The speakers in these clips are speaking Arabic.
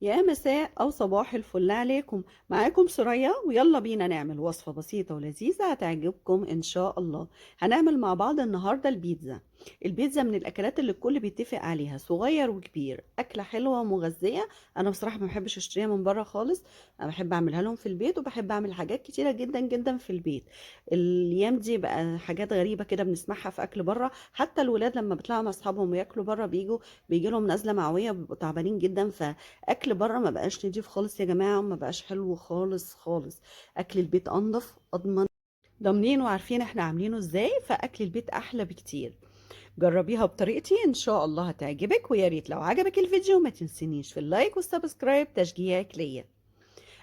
يا مساء أو صباح الفل عليكم. معاكم سوريا، ويلا بينا نعمل وصفة بسيطة ولذيذة هتعجبكم إن شاء الله. هنعمل مع بعض النهاردة البيتزا. البيتزا من الأكلات اللي الكل بيتفق عليها، صغير وكبير، أكلة حلوة ومغذية. أنا بصراحة ما بحبش أشتريها من بره خالص. أنا بحب أعملها لهم في البيت، وبحب أعمل حاجات كتيرة جدا جدا في البيت. الأيام دي بقى حاجات غريبة كده بنسمعها في أكل بره، حتى الولاد لما بيطلعوا مع أصحابهم وياكلوا بره بيجي لهم نزلة معوية، بيبقوا تعبانين جدا. اكل بره ما بقاش نضيف خالص يا جماعه، وما بقاش حلو خالص خالص. اكل البيت انضف اضمن، ضامنين وعارفين احنا عاملينه ازاي، فاكل البيت احلى بكتير. جربيها بطريقتي ان شاء الله هتعجبك، ويا ريت لو عجبك الفيديو ما تنسينيش في اللايك والسبسكرايب تشجيعك ليا.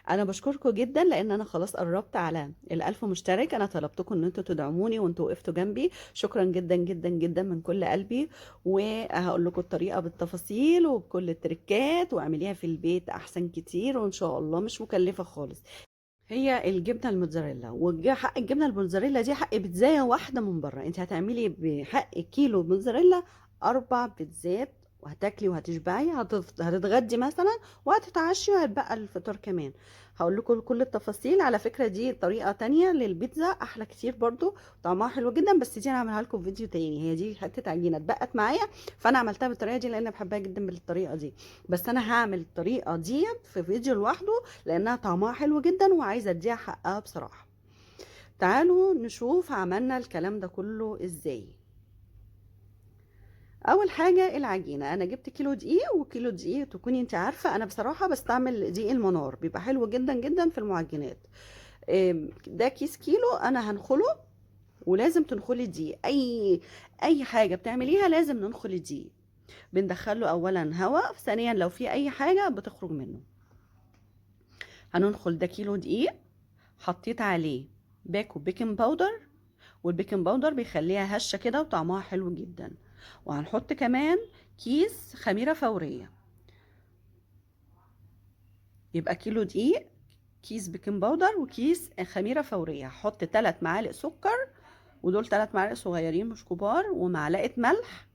انا بشكركم جدا لان انا خلاص قربت على الالف مشترك. انا طلبتكم ان انتوا تدعموني وانتوا وقفتوا جنبي، شكرا جدا جدا جدا من كل قلبي. وهقول لكم الطريقه بالتفاصيل وبكل التركات، واعمليها في البيت احسن كتير، وان شاء الله مش مكلفه خالص. هي الجبنه الموتزاريلا، وحق الجبنه الموتزاريلا دي حق بيتزايه واحده من بره. انت هتعملي بحق كيلو موتزاريلا 4 بيتزات، وهتاكلي وهتشبعي، هتتغدي مثلا وهتتعشي، وهتبقى الفطار كمان. هقول لكم كل التفاصيل. على فكره دي طريقه تانية للبيتزا احلى كتير برضو، طعمها حلو جدا، بس دي انا هعملها لكم في فيديو تاني. هي دي حته عجينه اتبقت معايا، فانا عملتها بالطريقه دي لان بحبها جدا بالطريقه دي. بس انا هعمل الطريقه دي في فيديو لوحده، لانها طعمها حلو جدا وعايزه اديها حقها بصراحه. تعالوا نشوف عملنا الكلام ده كله ازاي. اول حاجه العجينه، انا جبت كيلو دقيق، وكيلو دقيق تكوني انت عارفه انا بصراحه بستعمل دقيق المنار، بيبقى حلو جدا جدا في المعجنات. ده كيس كيلو انا هنخله، ولازم تنخلي الدقيق. اي حاجه بتعمليها لازم ننخل الدقيق. بندخله اولا هواء، ثانيا لو في اي حاجه بتخرج منه. هننخل ده كيلو دقيق، حطيت عليه باكو بيكنج باودر، والبيكنج باودر بيخليها هشة كده وطعمها حلو جدا. وهنحط كمان كيس خميرة فورية. يبقى كيلو دقيق، كيس بيكنج باودر، وكيس خميرة فورية. هحط 3 معالق سكر، ودول 3 معالق صغيرين مش كبار، ومعلقة ملح.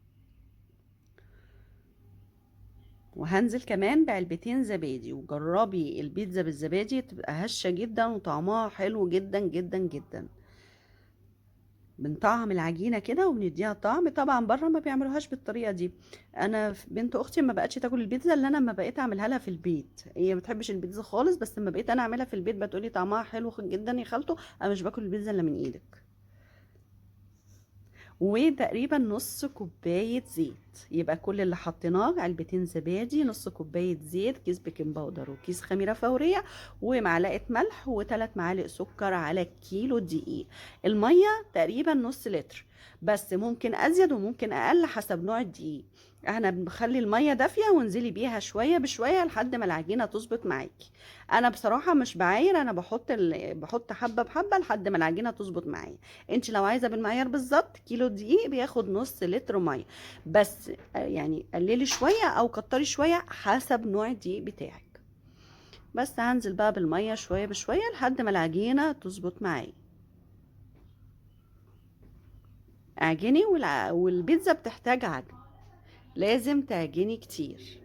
وهنزل كمان بعلبتين زبادي. وجربي البيتزا بالزبادي تبقى هشة جدا وطعمها حلو جدا جدا جدا. بنطعم العجينه كده وبنديها طعم. طبعا بره ما بيعملوهاش بالطريقه دي. انا بنت اختي ما بقتش تاكل البيتزا اللي انا ما بقيت اعملها لها في البيت. هي ما بتحبش البيتزا خالص، بس لما بقيت انا اعملها في البيت بتقولي طعمها حلو جدا يا خالته، انا مش باكل البيتزا الا من ايدك. وتقريبا نص كوباية زيت. يبقى كل اللي حطيناه علبتين زبادي، نص كوباية زيت، كيس بيكنج باودر، وكيس خميرة فورية، ومعلقة ملح، وثلاث معالق سكر على كيلو دقيق. المية تقريبا نص لتر، بس ممكن ازيد وممكن اقل حسب نوع الدقيق. احنا بنخلي المية دافية وانزلي بيها شوية بشوية لحد ما العجينة تظبط معاكي. انا بصراحة مش بعاير، انا بحط حبة بحبة لحد ما العجينة تظبط معايا. انت لو عايزه بالمعيار بالظبط، كيلو دقيق بياخد نص لتر ميه. بس يعني قللي شويه او كتري شويه حسب نوع الدقيق بتاعك. بس هنزل بقى بالميه شويه بشويه لحد ما العجينه تظبط معايا. اعجني، والبيتزا بتحتاج عجن، لازم تعجني كتير.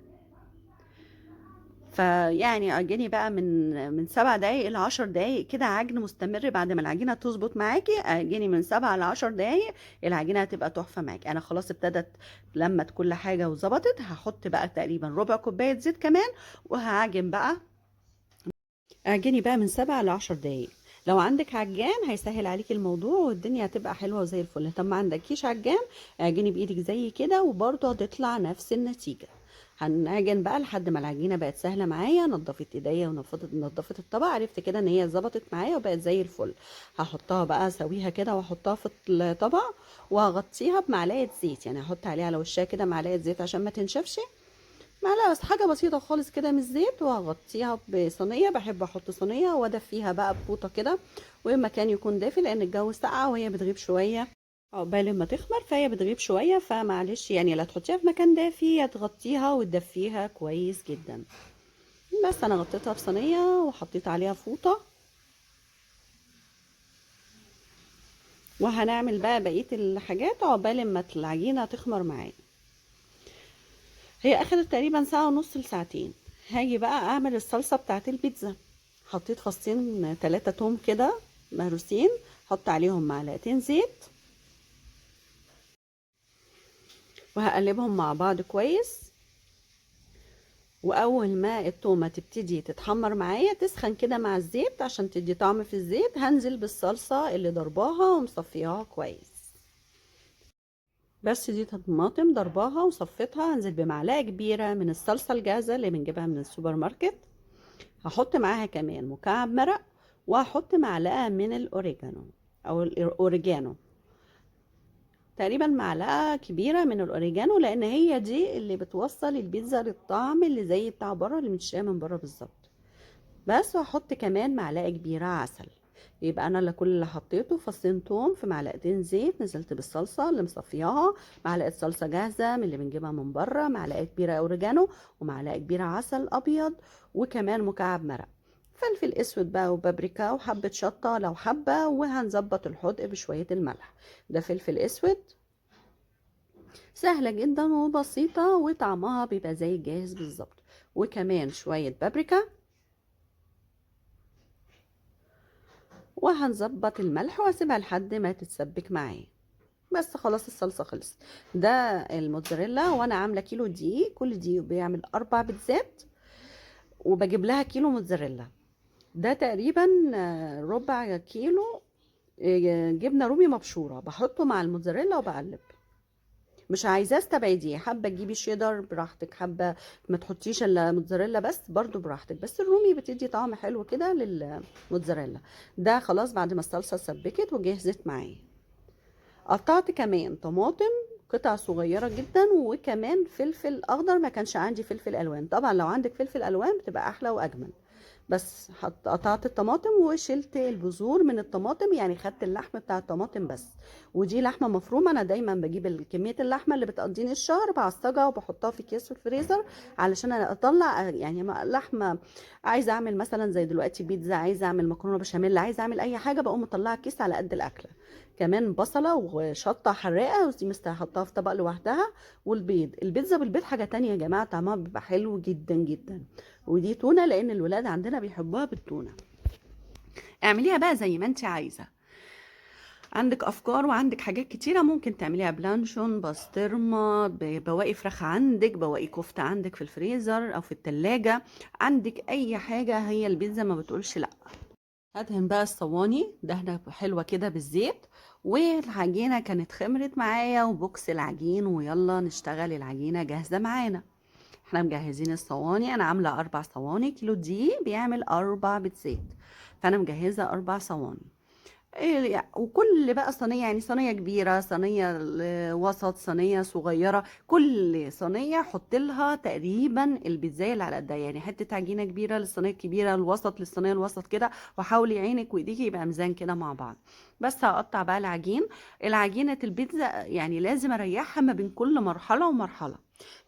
فيعني عجني بقى من 7 دقايق ل10 دقايق كده، عجن مستمر. بعد ما العجينه تظبط معاكي عجني من 7 ل10 دقايق، العجينه هتبقى تحفه معاكي. انا خلاص ابتدت لما كل حاجه وظبطت، هحط بقى تقريبا ربع كوبايه زيت كمان، وهعجن بقى. اعجني بقى من 7 ل10 دقايق. لو عندك عجان هيسهل عليكي الموضوع، والدنيا هتبقى حلوه وزي الفل. طب ما عندكيش عجان، اعجني بايدك زي كده، وبرضه هتطلع نفس النتيجه. هنعجن بقى لحد ما العجينه بقت سهله معايا. نضفت ايديا ونضفت الطبق، عرفت كده ان هي ظبطت معايا وبقت زي الفل. هحطها بقى، اسويها كده واحطها في الطبق، وهغطيها بمعلقه زيت. يعني هحط عليها على وشها كده معلقه زيت عشان ما تنشفش. معلقه بس، حاجه بسيطه خالص كده من الزيت. وهغطيها بصينيه، بحب احط صينيه وادفيها بقى بفوطه كده، والمكان يكون دافي لان الجو ساقعه وهي بتغيب شويه عقبال ما تخمر. فهي بتغيب شويه، فمعلش يعني لا تحطيها في مكان دافي، يا تغطيها وتدفيها كويس جدا. بس انا غطيتها بصينيه وحطيت عليها فوطه. وهنعمل بقى بقيه الحاجات عقبال ما العجينه تخمر معايا. هي اخدت تقريبا ساعه ونص لساعتين. هاجي بقى اعمل الصلصه بتاعت البيتزا. حطيت فصين 3 توم كده مهروسين، حط عليهم معلقتين زيت وهقلبهم مع بعض كويس. واول ما التومه تبتدي تتحمر معايا تسخن كده مع الزيت عشان تدي طعم في الزيت، هنزل بالصلصه اللي ضرباها ومصفياها كويس. بس دي طماطم ضرباها وصفتها، هنزل بمعلقه كبيره من الصلصه الجاهزه اللي بنجيبها من السوبر ماركت. هحط معاها كمان مكعب مرق، وهحط معلقه من الاوريجانو او الاوريجانو، تقريبا معلقه كبيره من الاوريجانو، لان هي دي اللي بتوصل البيتزا للطعم اللي زي بتاع بره اللي متشاه من بره بالظبط. بس هحط كمان معلقه كبيره عسل. يبقى انا اللي كل اللي حطيته فصين توم في معلقتين زيت، نزلت بالصلصه اللي مصفياها، معلقه صلصه جاهزه من اللي بنجيبها من بره، معلقه كبيره اوريجانو، ومعلقه كبيره عسل ابيض، وكمان مكعب مرق، فلفل اسود بقى وبابريكا وحبه شطه لو حبه، وهنظبط الحدق بشويه الملح. ده فلفل اسود. سهله جدا وبسيطه وطعمها بيبقى زي الجاهز بالظبط. وكمان شويه بابريكا، وهنظبط الملح واسيبها لحد ما تتسبك معايا. بس خلاص الصلصه خلصت. ده الموتزاريلا، وانا عامله كيلو دقيق، كل دقيق بيعمل 4 بيتزات، وبجيب لها كيلو موتزاريلا. ده تقريبا ربع كيلو جبنه رومي مبشوره، بحطه مع الموتزاريلا وبقلب. مش عايزاه استبعديه، حابه تجيبي شيدر براحتك، حابه ما تحطيش الا موتزاريلا بس برضو براحتك، بس الرومي بتدي طعم حلو كده للموتزاريلا. ده خلاص بعد ما الصلصه سبكت وجهزت معايا. قطعت كمان طماطم قطع صغيره جدا، وكمان فلفل اخضر، ما كانش عندي فلفل الوان، طبعا لو عندك فلفل الوان بتبقى احلى واجمل. بس قطعت الطماطم وشلت البذور من الطماطم، يعني خدت اللحم بتاع الطماطم بس. ودي لحمه مفرومه، انا دايما بجيب كميه اللحمه اللي بتقضيني الشهر بعصجها وبحطها في اكياس في الفريزر، علشان انا اطلع يعني لحمه. عايزه اعمل مثلا زي دلوقتي بيتزا، عايزه اعمل مكرونه بشاميل، عايزه اعمل اي حاجه، بقوم مطلعه كيس على قد الاكله. كمان بصله وشطه حراقه، ودي هحطها في طبق لوحدها. والبيض، البيتزا بالبيض حاجه تانية يا جماعه، طعمها بيبقى حلو جدا جدا. ودي تونه، لان الولاد عندنا بيحبوها بالتونه. اعمليها بقى زي ما انت عايزه، عندك افكار وعندك حاجات كتيره ممكن تعمليها، بلانشون، بسطرمه، بواقي فراخ عندك، بواقي كفته عندك في الفريزر او في التلاجة، عندك اي حاجه، هي البيتزا ما بتقولش لا. هدهن بقى الصواني دهنه حلوه كده بالزيت. والعجينه كانت خمرت معايا، وبوكس العجين، ويلا نشتغل، العجينه جاهزه معانا. احنا مجهزين الصواني، انا عامله 4 صواني، كيلو دي بيعمل 4 بيتزات، فانا مجهزه 4 صواني. وكل بقى صينيه، يعني صينيه كبيره، صينيه وسط، صينيه صغيره، كل صينيه حط لها تقريبا البيتزايه اللي على قدها، يعني حته عجينه كبيره للصينيه الكبيره، الوسط للصينيه الوسط كده، وحاولي عينك وايديكي يبقى ميزان كده مع بعض. بس هقطع بقى العجين. العجينه البيتزا يعني لازم اريحها ما بين كل مرحله ومرحله،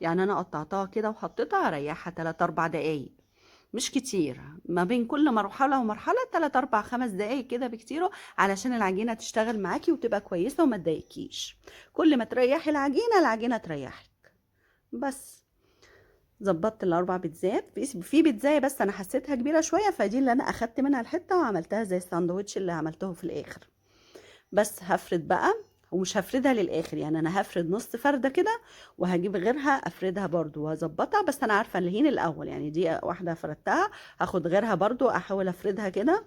يعني انا قطعتها كده وحطيتها، هريحها 3 4 دقايق، مش كتير، ما بين كل مرحلة ومرحلة 3 4 5 دقايق كده بكتيره، علشان العجينة تشتغل معاكي وتبقى كويسة وما تضايقكيش. كل ما تريحي العجينة العجينة تريحك. بس ظبطت ال4 بيتزات، في بيتزاية بس انا حسيتها كبيرة شوية، فدي اللي انا اخدت منها الحتة وعملتها زي الساندوتش اللي عملته في الاخر. بس هفرد بقى، ومش هفردها للاخر، يعني انا هفرد نص فرده كده، وهجيب غيرها افردها برضو وهظبطها، بس انا عارفه الهين الاول، يعني دي واحده فردتها، هاخد غيرها برضو احاول افردها كده،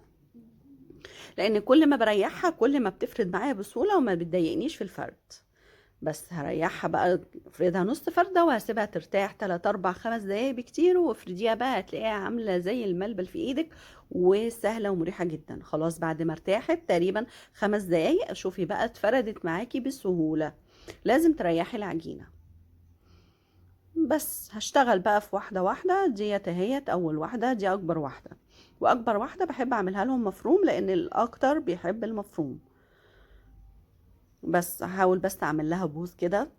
لان كل ما بريحها كل ما بتفرد معايا بسهوله وما بتضايقنيش في الفرد. بس هريحها بقى، افردها نص فرده وهسيبها ترتاح 3 4 5 دقايق بكتير، وافرديها بقى هتلاقيها عامله زي الملبل في ايدك، وسهله ومريحه جدا. خلاص بعد ما ارتاحت تقريبا 5 دقايق، شوفي بقى اتفردت معاكي بسهوله. لازم تريحي العجينه. بس هشتغل بقى في واحده واحده، ديت اهيت اول واحده، دي اكبر واحده، واكبر واحده بحب اعملها لهم مفروم، لان الاكتر بيحب المفروم. بس هحاول بس اعمل لها بوز كده،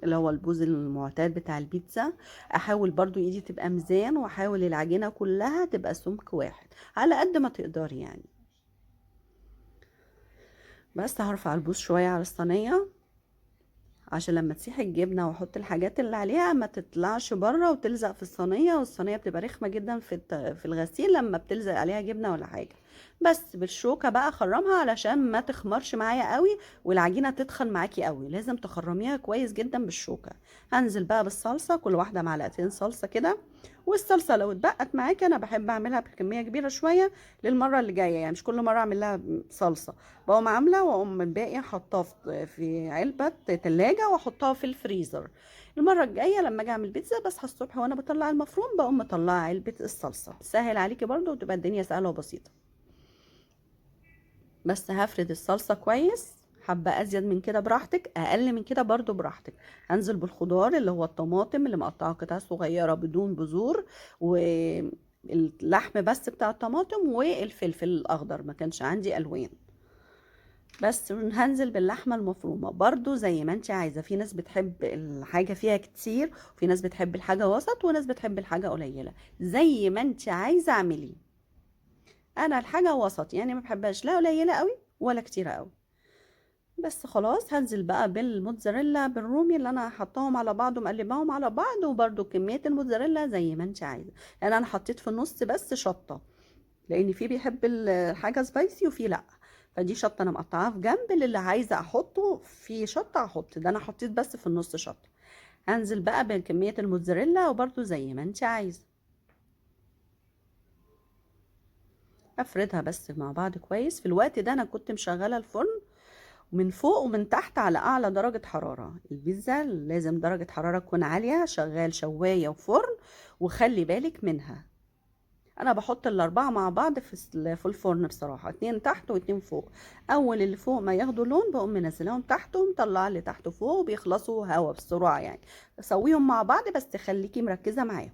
اللي هو البوز المعتاد بتاع البيتزا. احاول برضو ايدي تبقى ميزان، واحاول العجينة كلها تبقى سمك واحد على قد ما تقدري يعني. بس هرفع البوز شوية على الصينية عشان لما تسيح الجبنة واحط الحاجات اللي عليها ما تطلعش بره وتلزق في الصينية، والصينية بتبقى رخمة جدا في الغسيل لما بتلزق عليها جبنة ولا حاجة. بس بالشوكة بقى خرمها علشان ما تخمرش معايا قوي والعجينة تتخن معاكي قوي، لازم تخرميها كويس جدا بالشوكة. هنزل بقى بالصلصة، كل واحدة معلقتين صلصة كده. والصلصة لو اتبقت معاكي، انا بحب اعملها بكمية كبيرة شوية للمرة اللي جاية، يعني مش كل مرة اعمل لها صلصة. بقوم عاملة واقوم الباقي حطاه في علبة تلاجة واحطها في الفريزر. المرة الجاية لما اجي اعمل بيتزا بصحى الصبح وانا بطلع المفروم بقوم مطلعة علبة الصلصة، سهل عليكي برضو وتبقى الدنيا سهلة وبسيطة. بس هفرد الصلصة كويس، حبة ازيد من كده براحتك، اقل من كده برضو براحتك. هنزل بالخضار اللي هو الطماطم اللي مقطعه قطع صغيرة بدون بذور، واللحم بس بتاع الطماطم، والفلفل الاخضر ما كانش عندي الوان. بس هنزل باللحمة المفرومة برضو زي ما انت عايزة، في ناس بتحب الحاجة فيها كتير، وفي ناس بتحب الحاجة وسط، وناس بتحب الحاجة قليلة، زي ما انت عايزة اعملي. انا الحاجة وسط، يعني ما بحبهاش لا قليلة قوي ولا كتيرة قوي. بس خلاص هنزل بقى بالموتزاريلا بالرومي اللي انا حطاهم على بعض ومقلباهم على بعض، وبرضو كمية الموتزاريلا زي ما انت عايزة. يعني انا حطيت في النص بس شطة، لان في بيحب الحاجه سبايسي وفي لا. فدي شطه انا مقطعاها في جنب، اللي عايزه احطه في شطه احط، ده انا حطيت بس في النص شطه. هنزل بقى بكميه الموتزاريلا وبرده زي ما انت عايزه. افردها بس مع بعض كويس. في الوقت ده انا كنت مشغله الفرن من فوق ومن تحت على اعلى درجه حراره. البيتزا لازم درجه حراره تكون عاليه، شغال شوايه وفرن، وخلي بالك منها. انا بحط الاربعه مع بعض في الفرن بصراحه، اتنين تحت واتنين فوق. اول اللي فوق ما ياخدوا لون بقوم منزلاهم تحت ومطلعه اللي تحت وفوق، وبيخلصوا هوا بسرعه يعني. اسويهم مع بعض بس خليكي مركزه معاهم.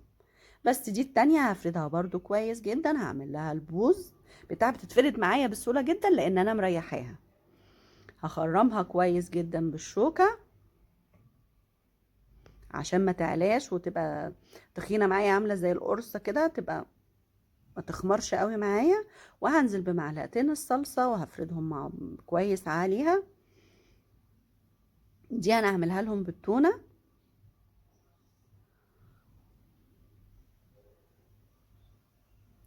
بس دي التانية هفردها برضو كويس جدا، هعمل لها البوز بتاع، بتتفرد معايا بسهوله جدا لان انا مريحاها. هخرمها كويس جدا بالشوكه عشان ما تعلاش وتبقى تخينه معايا، عامله زي القرصه كده، تبقى ما تخمرش قوي معايا. وهنزل بمعلقتين الصلصة وهفردهم مع كويس عليها. دي انا هعملها لهم بالتونة.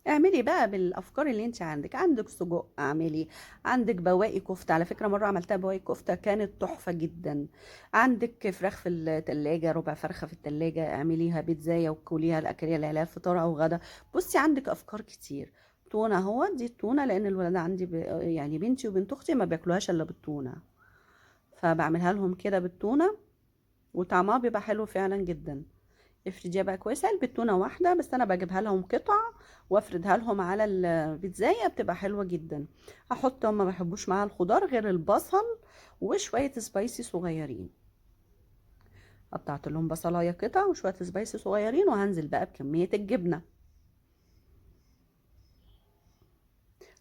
اعملي بقى بالافكار اللي انت عندك سجق اعملي، عندك بواقي كفتة، على فكرة مرة عملتها بواقي كفتة كانت تحفة جدا. عندك فراخ في التلاجة، ربع فرخة في التلاجة، اعمليها بيتزاية وكليها الاكلية اللي عليها فطار او غدا. بصي عندك افكار كتير. تونة اهو، دي التونة لان الولاد عندي يعني بنتي وبنت اختي ما بياكلوهاش الا بالتونة، فبعملها لهم كده بالتونة، وطعمها بيبقى حلو فعلا جدا. افرديها بقى كويس، علبة تونة واحدة بس انا بجيبها لهم قطع وافردها لهم على البيتزاية، بتبقى حلوة جدا. احط، هم ما بيحبوش معاها الخضار غير البصل وشوية سبايسي صغيرين. قطعت لهم بصلايه قطع وشوية سبايسي صغيرين، وهنزل بقى بكمية الجبنة.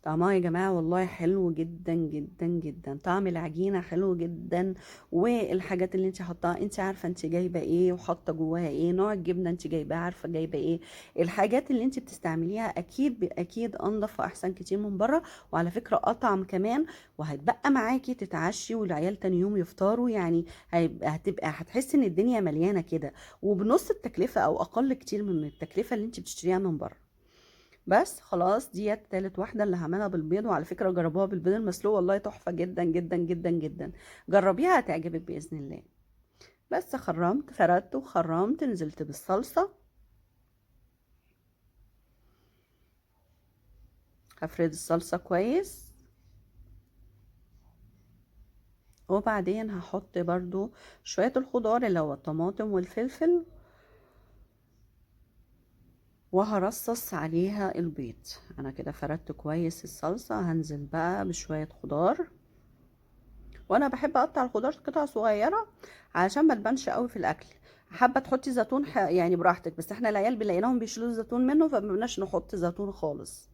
طعمها يا جماعة والله حلو جدا جدا جدا، طعم العجينة حلو جدا. والحاجات اللي انت حطاها انت عارفة انت جايبة ايه وحاطة جواها ايه، نوع الجبنة انت جايباها عارفة جايبة ايه. الحاجات اللي انت بتستعمليها اكيد اكيد انضف واحسن كتير من بره، وعلى فكرة اطعم كمان. وهتبقى معاكي تتعشي والعيال تاني يوم يفطروا يعني. هتبقى هتحسي ان الدنيا مليانة كده، وبنص التكلفة او اقل كتير من التكلفة اللي انت بتشتريها من بره. بس خلاص ديت تالت واحدة اللي هعملها بالبيض، وعلى فكرة جربوها بالبيض المسلوق والله تحفة جدا جدا جدا جدا. جربيها هتعجبك بإذن الله. بس خرمت، فردت وخرمت، نزلت بالصلصة. هفرد الصلصة كويس، وبعدين هحط برضو شوية الخضار اللي هو الطماطم والفلفل، وهرصص عليها البيض. انا كده فردت كويس الصلصة، هنزل بقى بشوية خضار. وانا بحب اقطع الخضار قطع صغيره علشان ما تبانش قوي في الاكل. حابه تحطي زيتون يعني براحتك، بس احنا العيال بنلاقيهم بيشيلوا الزيتون منه فمبناش نحط زيتون خالص.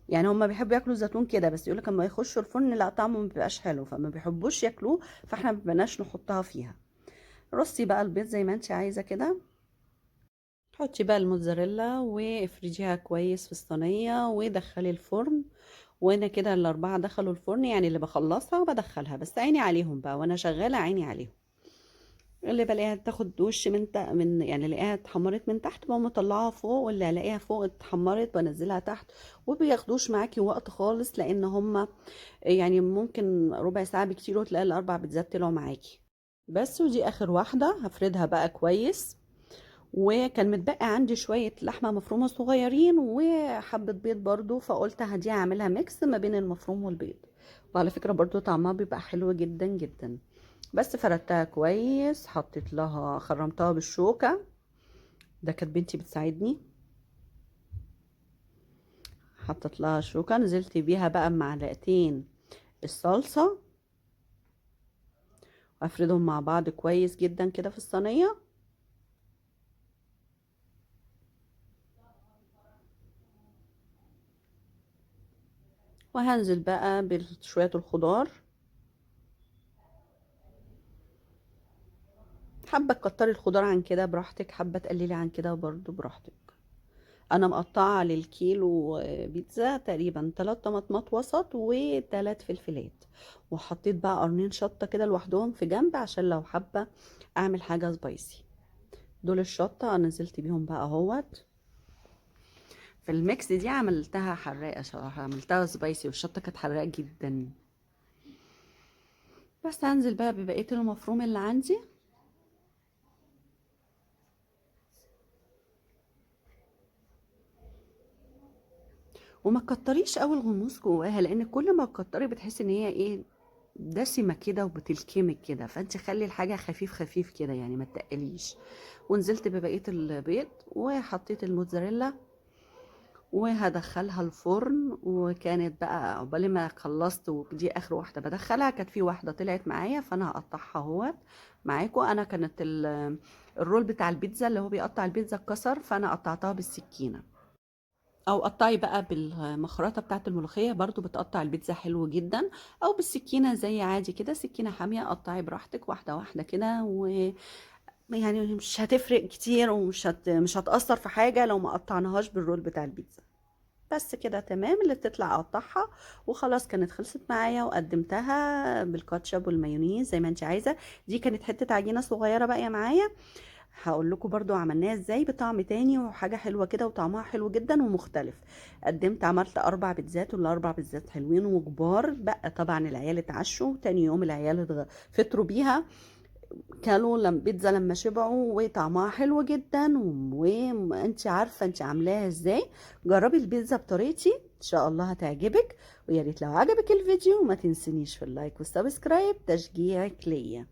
يعني هما بيحبوا ياكلوا الزيتون كده بس، يقولك اما يخشوا الفرن لا طعمه ما بيبقاش حلو فما بيحبوش ياكلوه، فاحنا مبناش نحطها فيها. رصي بقى البيض زي ما انت عايزه كده. حطي بقى الموتزاريلا وافرجيها كويس في الصينيه ودخلي الفرن. وانا كده الاربعه دخلوا الفرن، يعني اللي بخلصها بدخلها، بس عيني عليهم بقى وانا شغاله، عيني عليهم. اللي بلاقيها تاخد وش من يعني الاقيها اتحمرت من تحت بقوم مطلعاها فوق، واللي الاقيها فوق اتحمرت بنزلها تحت. وبياخدوش معاكي وقت خالص، لان هما يعني ممكن ربع ساعة بكتير وتلاقي الاربع بيتزات طلعوا معاكي. بس ودي اخر واحدة هفردها بقى كويس. وكان متبقى عندي شوية لحمة مفرومة صغيرين وحبة بيض برضو، فقلت هدي اعملها ميكس ما بين المفروم والبيض. وعلى فكرة برضو طعمها بيبقى حلو جدا جدا. بس فردتها كويس، حطيت لها خرمتها بالشوكة. ده كانت بنتي بتساعدني. حطيت لها شوكة، نزلت بيها بقى بمعلقتين الصلصة، وافردهم مع بعض كويس جدا كده في الصينية. وهنزل بقى بشوية الخضار. حابة تكتري الخضار عن كده براحتك، حابة تقللي عن كده برضو براحتك. انا مقطعة للكيلو بيتزا تقريبا 3 طماطمات وسط و3 فلفلات. وحطيت بقى قرنين شطة كده لوحدهم في جنب عشان لو حابة اعمل حاجة سبايسي. دول الشطة نزلت بيهم بقى اهوت. في الميكس دي عملتها حراقة صراحة، عملتها سبايسي والشطة كانت حراقة جدا. بس هنزل بقى ببقية المفروم اللي عندي. وما تكتريش قوي الغموس جواها، لان كل ما تكتري بتحسي ان هي ايه، دسمه كده وبتلكمك كده. فانت خلي الحاجه خفيف خفيف كده يعني ما تقليش. ونزلت ببقيه البيض وحطيت الموتزاريلا وهدخلها الفرن. وكانت بقى عقبال ما خلصت ودي اخر واحده بدخلها، كانت في واحده طلعت معايا فانا هقطعها اهوت معاكم. انا كانت الرول بتاع البيتزا اللي هو بيقطع البيتزا اتكسر، فانا قطعتها بالسكينه. او قطعي بقى بالمخرطه بتاعه الملوخيه برضو بتقطع البيتزا حلو جدا. او بالسكينه زي عادي كده، سكينه حاميه، قطعي براحتك واحده واحده كده. يعني مش هتفرق كتير مش هتأثر في حاجه لو ما قطعناهاش بالرول بتاع البيتزا. بس كده تمام، اللي تطلع اقطعها. وخلاص كانت خلصت معايا وقدمتها بالكاتشب والمايونيز زي ما انت عايزه. دي كانت حته عجينه صغيره باقيه معايا، هقول لكم برضو عملناها ازاي بطعم تاني وحاجة حلوة كده وطعمها حلو جدا ومختلف. عملت 4 بيتزات، والاربع بيتزات حلوين وكبار بقى. طبعا العيال اتعشوا تاني يوم، العيال فطروا بيها. كلوا بيتزا لما شبعوا وطعمها حلو جدا. وانت عارفة انت عاملاها ازاي. جربي البيتزا بطريقتي ان شاء الله هتعجبك. ويا ريت لو عجبك الفيديو ما تنسنيش في اللايك والسبسكرايب تشجيعك ليا.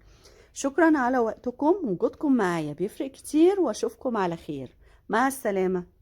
شكرا على وقتكم، وجودكم معايا بيفرق كتير، واشوفكم على خير. مع السلامة.